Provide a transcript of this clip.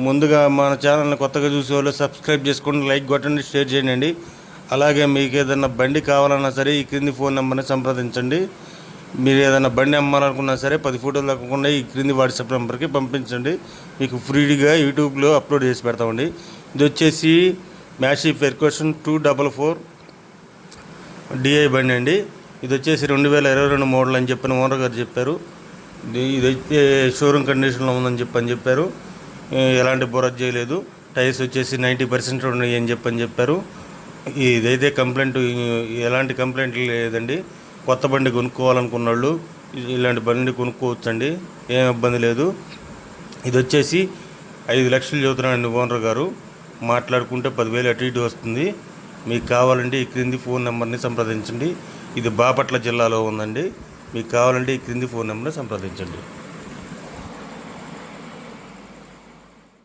ముందుగా మన ఛానల్ని కొత్తగా చూసేవాళ్ళు సబ్స్క్రైబ్ చేసుకోండి, లైక్ కొట్టండి, షేర్ చేయండి. అలాగే మీకు ఏదైనా బండి కావాలన్నా సరే ఈ క్రింది ఫోన్ నెంబర్ని సంప్రదించండి. మీరు ఏదైనా బండి అమ్మాలనుకున్నా సరే 10 ఫోటోలు తగ్గకుండా ఈ క్రింది వాట్సాప్ నెంబర్కి పంపించండి. మీకు ఫ్రీగా యూట్యూబ్లో అప్లోడ్ చేసి పెడతామండి. ఇది వచ్చేసి మ్యాషీ ఫెర్కోషన్ 244 డిఐ బండి అండి. ఇది వచ్చేసి 2022 మోడల్ అని చెప్పిన ఓనర్ గారు చెప్పారు. ఇదైతే షోరూమ్ కండిషన్లో ఉందని చెప్పారు. ఎలాంటి బొరజ్ చేయలేదు. టైర్స్ వచ్చేసి 90% ఉన్నాయి అని చెప్పారు. ఇదైతే ఎలాంటి కంప్లైంట్ లేదండి. కొత్త బండి కొనుక్కోవాలనుకున్న వాళ్ళు ఇలాంటి బండి కొనుక్కోవచ్చండి, ఏం ఇబ్బంది లేదు. ఇది వచ్చేసి 5 లక్షలు చదువుతున్నాడండి ఓనర్ గారు. మాట్లాడుకుంటే 10,000 అటు ఇటు వస్తుంది. మీకు కావాలంటే ఈ క్రింది ఫోన్ నెంబర్ని సంప్రదించండి. ఇది బాపట్ల జిల్లాలో ఉందండి. మీకు కావాలంటే ఈ క్రింది ఫోన్ నెంబర్ని సంప్రదించండి.